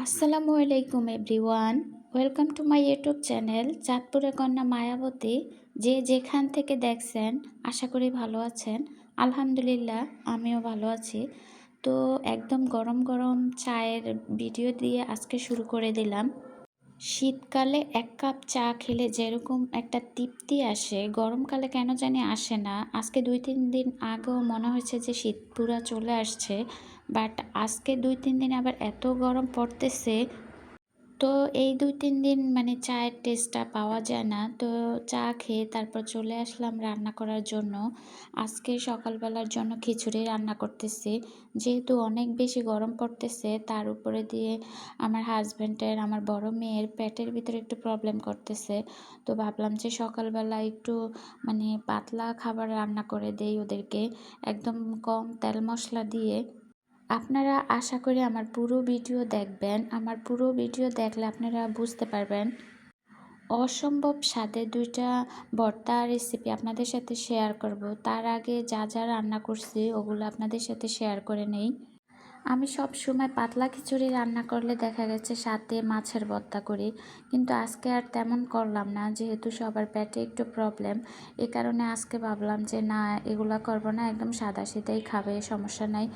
আসসালামু আলাইকুম everyone. Welcome to my YouTube channel চাঁদপুরের কন্যা মায়াবতী। যে যেখান থেকে দেখছেন আশা করি ভালো আছেন। আলহামদুলিল্লাহ আমিও ভালো আছি। তো একদম গরম গরম চায়ের ভিডিও দিয়ে আজকে শুরু করে দিলাম। শীতকালে এক কাপ চা খেলে যেরকম একটা তৃপ্তি আসে, গরমকালে কেন জানি আসে না। আজকে ২-৩ দিন আগেও মনে হয়েছে যে শীত পুরা চলে আসছে, বাট আজকে ২-৩ দিন আবার এত গরম পড়তেছে। তো এই ২-৩ দিন মানে চায়ের টেস্টটা পাওয়া যায় না। তো চা খেয়ে তারপর চলে আসলাম রান্না করার জন্য। আজকে সকালবেলার জন্য খিচুড়ি রান্না করতেছি। যেহেতু অনেক বেশি গরম পড়তেছে, তার উপরে দিয়ে আমার হাসব্যান্ডের, আমার বড় মেয়ের পেটের ভিতরে একটু প্রবলেম করতেছে। তো ভাবলাম যে সকালবেলা একটু মানে পাতলা খাবার রান্না করে দেই ওদেরকে, একদম কম তেল মশলা দিয়ে। আপনারা আশা করি আমার পুরো ভিডিও দেখবেন। আমার পুরো ভিডিও দেখলে আপনারা বুঝতে পারবেন। অসম্ভব স্বাদের ২ টা ভর্তা রেসিপি আপনাদের সাথে শেয়ার করব। তার আগে যা যা রান্না করছি ওগুলো আপনাদের সাথে শেয়ার করে নেই। আমি সবসময় পাতলা খিচুড়ি রান্না করলে দেখা গেছে সাথে মাছের ভর্তা করি। কিন্তু আজকে আর তেমন করলাম না, যেহেতু সবার পেটে একটু প্রবলেম। এ কারণে আজকে ভাবলাম যে না, এগুলা করব না, একদম সাদাসিধাই খাবে, সমস্যা নাই।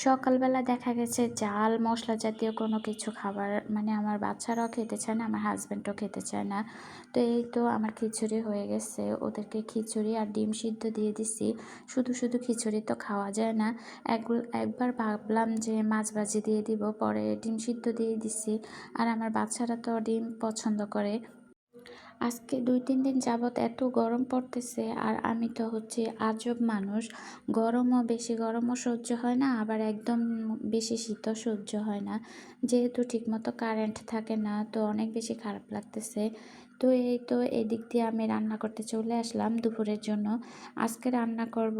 সকালবেলা দেখা গেছে ঝাল মশলা জাতীয় কোনো কিছু খাবার মানে আমার বাচ্চারাও খেতে চায় না, আমার হাজব্যান্ডও খেতে চায় না। তো এই তো আমার খিচুড়ি হয়ে গেছে, ওদেরকে খিচুড়ি আর ডিম সিদ্ধ দিয়ে দিছি। শুধু শুধু খিচুড়ি তো খাওয়া যায় না। একবার ভাবলাম যে মাছ ভাজি দিয়ে দিব, পরে ডিম সিদ্ধ দিয়ে দিছি। আর আমার বাচ্চারা তো ডিম পছন্দ করে। আজকে ২-৩ দিন যাবৎ এত গরম পড়তেছে, আর আমি তো হচ্ছে আজব মানুষ। বেশি গরমও সহ্য হয় না, আবার একদম বেশি শীতও সহ্য হয় না। যেহেতু ঠিকমতো কারেন্ট থাকে না, তো অনেক বেশি খারাপ লাগতেছে। তো এই তো এদিক দিয়ে আমি রান্না করতে চলে আসলাম দুপুরের জন্য। আজকে রান্না করব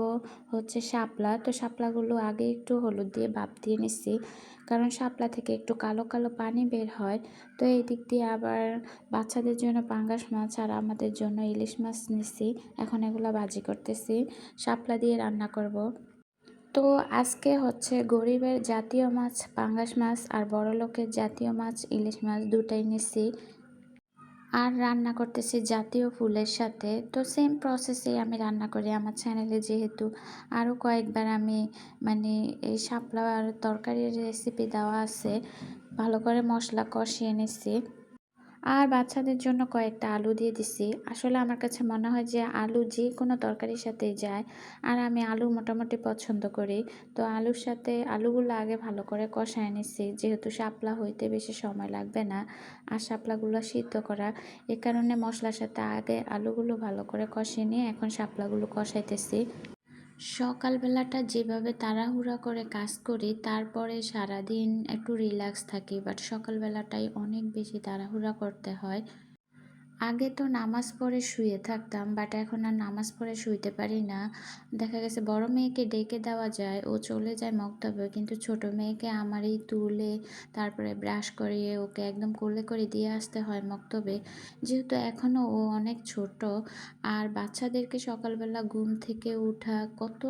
হচ্ছে শাপলা। তো শাপলাগুলো আগে একটু হলুদ দিয়ে ভাপ দিয়ে নিচ্ছি, কারণ শাপলা থেকে একটু কালো কালো পানি বের হয়। তো এই দিক দিয়ে আবার বাচ্চাদের জন্য পাঙ্গাস মাছ আর আমাদের জন্য ইলিশ মাছ নিছি। এখন এগুলা ভাজি করতেছি, শাপলা দিয়ে রান্না করব। তো আজকে হচ্ছে গরিবের জাতীয় মাছ পাঙ্গাস মাছ, আর বড়লোকের জাতীয় মাছ ইলিশ মাছ, দুটাই নিছি। আর রান্না করতেছি জাতীয় ফুলের সাথে। তো সেম প্রসেসে আমি রান্না করি আমার চ্যানেলে, যেহেতু আরও কয়েকবার আমি মানে এই শাপলার তরকারির রেসিপি দেওয়া আছে। ভালো করে মশলা কষিয়ে নিছি। আর বাচ্চাদের জন্য কয়েকটা আলু দিয়ে দিছি। আসলে আমার কাছে মনে হয় যে আলু যে কোনো তরকারির সাথেই যায়। আর আমি আলু মোটামুটি পছন্দ করি। তো আলুর সাথে আলুগুলো আগে ভালো করে কষায় নিচ্ছি, যেহেতু শাপলা হইতে বেশি সময় লাগবে না। আর শাপলাগুলো সিদ্ধ করা, এ কারণে মশলার সাথে আগে আলুগুলো ভালো করে কষিয়ে নিয়ে এখন শাপলাগুলো কষাইতেছি। সকালবেলাটা যেভাবে তাড়াহুড়া করে কাজ করি, তারপরে সারাদিন একটু রিল্যাক্স থাকি, বাট সকালবেলাটাই অনেক বেশি তাড়াহুড়া করতে হয়। আগে তো নামাজ পড়ে শুয়ে থাকতাম, বাট এখন আর নামাজ পড়ে শুইতে পারি না। দেখা গেছে বড় মেয়েকে ডেকে দেওয়া যায়, ও চলে যায় মক্তবে, কিন্তু ছোট মেয়েকে আমারই তুলে তারপরে ব্রাশ করিয়ে ওকে একদম কোলে করে দিয়ে আসতে হয় মক্তবে। যেহেতু এখনও ও অনেক ছোট, আর বাচ্চাদেরকে সকালবেলা ঘুম থেকে ওঠা কত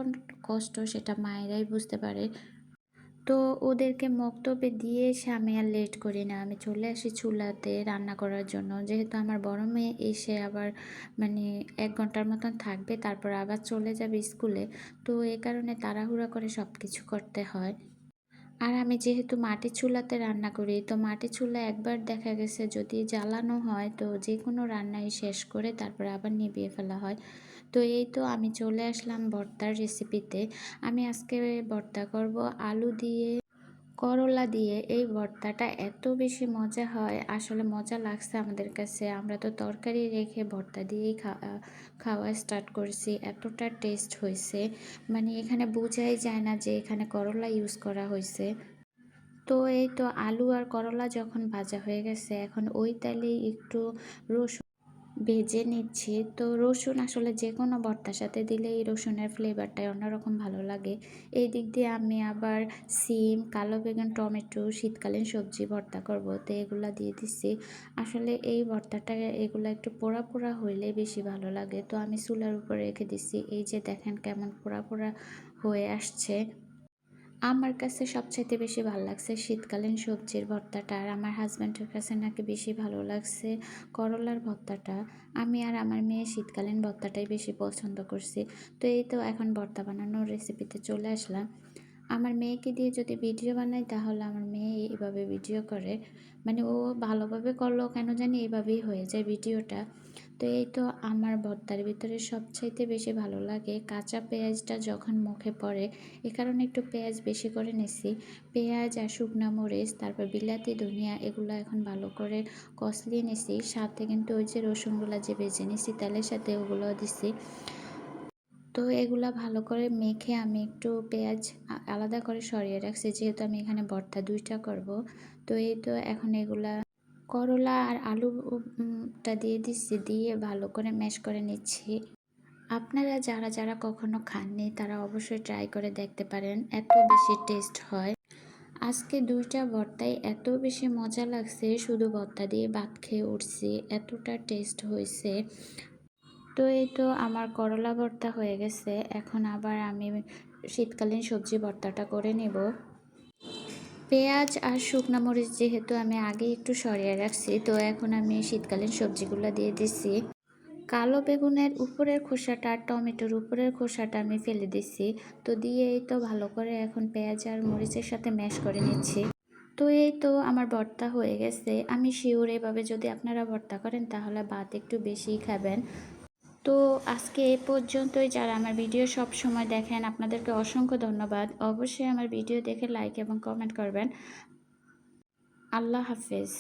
কষ্ট সেটা মায়েরাই বুঝতে পারে। তো ওদেরকে মক্তবে দিয়ে এসে আমি আর লেট করি না, আমি চলে আসি চুলাতে রান্না করার জন্য। যেহেতু আমার বড় মেয়ে এসে আবার মানে ১ ঘন্টার মতন থাকবে, তারপর আবার চলে যাবে স্কুলে। তো এই কারণে তাড়াহুড়া করে সব কিছু করতে হয়। আর আমি যেহেতু মাটির চুলাতে রান্না করি, তো মাটির চুলা একবার দেখা গেছে যদি জ্বালানো হয়, তো যে কোনো রান্নাই শেষ করে তারপরে আবার নিভিয়ে ফেলা হয়। তো এই তো আমি চলে আসলাম ভর্তার রেসিপিতে। আমি আজকে ভর্তা করব আলু দিয়ে, করলা দিয়ে। এই ভর্তাটা এত বেশি মজা হয়, আসলে মজা লাগছে আমাদের কাছে। আমরা তো তরকারি রেখে ভর্তা দিয়েই খাওয়া স্টার্ট করছি, এতটা টেস্ট হয়েছে মানে এখানে বোঝাই যায় না যে এখানে করলা ইউজ করা হয়েছে। তো এই তো আলু আর করলা যখন ভাজা হয়ে গেছে, এখন ওই তেলেই একটু রসুন ভেজে নিচ্ছি। তো রসুন আসলে যে কোনো ভর্তার সাথে দিলে এই রসুনের ফ্লেভারটাই অন্যরকম ভালো লাগে। এই দিক দিয়ে আমি আবার সিম, কালো বেগুন, টমেটো, শীতকালীন সবজি ভর্তা করব, তো এগুলা দিয়ে দিচ্ছি। আসলে এই ভর্তাটা এগুলা একটু পোড়া পোড়া হইলে বেশি ভালো লাগে। তো আমি চুলার উপরে রেখে দিচ্ছি, এই যে দেখেন কেমন পোড়া পোড়া হয়ে আসছে। আমার কাছে সবচাইতে বেশি ভালো লাগছে শীতকালীন সবজির ভর্তাটা, আর আমার হাজব্যান্ডের কাছে নাকি বেশি ভালো লাগছে করলার ভর্তাটা। আমি আর আমার মেয়ে শীতকালীন ভর্তাটাই বেশি পছন্দ করছি। তো এই তো এখন ভর্তা বানানোর রেসিপিতে চলে আসলাম। আমার মেয়েকে দিয়ে যদি ভিডিও বানাই তাহলে আমার মেয়ে এইভাবে ভিডিও করে, মানে ও ভালোভাবে করলেও কেন জানি এইভাবেই হয়ে যায় ভিডিওটা। তো এই তো আমার ভর্তার ভিতরে সবচাইতে বেশি ভালো লাগে কাঁচা পেঁয়াজটা যখন মুখে পড়ে, এ কারণে একটু পেঁয়াজ বেশি করে নিছি। পেঁয়াজ আর শুকনা মরিচ, তারপর বিলাতি, ধনিয়া এগুলো এখন ভালো করে কষলিয়ে নিছি। সাথে কিন্তু ওই যে রসুনগুলো যে ভেজে নিছি তেলের সাথে ওগুলো দিছি। তো এগুলা ভালো করে মেখে আমি একটু পেঁয়াজ আলাদা করে সরিয়ে রাখছি, যেহেতু আমি এখানে ভর্তা 2টা করব। তো এই তো এখন এগুলা করলা আর আলুটা দিয়ে দিচ্ছি, দিয়ে ভালো করে ম্যাশ করে নিচ্ছি। আপনারা যারা যারা কখনো খাননি তারা অবশ্যই ট্রাই করে দেখতে পারেন, এত বেশি টেস্ট হয়। আজকে 2টা ভর্তাই এত বেশি মজা লাগছে, শুধু ভর্তা দিয়ে ভাত খেয়ে উঠছি, এতটা টেস্ট হয়েছে। তো এই তো আমার করলা ভর্তা হয়ে গেছে, এখন আবার আমি শীতকালীন সবজি ভর্তাটা করে নেব। পেঁয়াজ আর শুকনো মরিচ যেহেতু আমি আগে একটু সরিয়ে রাখছি, তো এখন আমি শীতকালীন সবজিগুলো দিয়ে দিচ্ছি। কালো বেগুনের উপরের খোসাটা আর টমেটোর উপরের খোসাটা আমি ফেলে দিচ্ছি। তো দিয়ে এই তো ভালো করে এখন পেঁয়াজ আর মরিচের সাথে ম্যাশ করে নিচ্ছি। তো এই তো আমার ভর্তা হয়ে গেছে। আমি শিওর এভাবে যদি আপনারা ভর্তা করেন তাহলে ভাত একটু বেশিই খাবেন। তো আজকে এ পর্যন্তই। যারা আমার ভিডিও সব সময় দেখেন আপনাদেরকে অসংখ্য ধন্যবাদ। অবশ্যই আমার ভিডিও দেখে লাইক এবং কমেন্ট করবেন। আল্লাহ হাফেজ।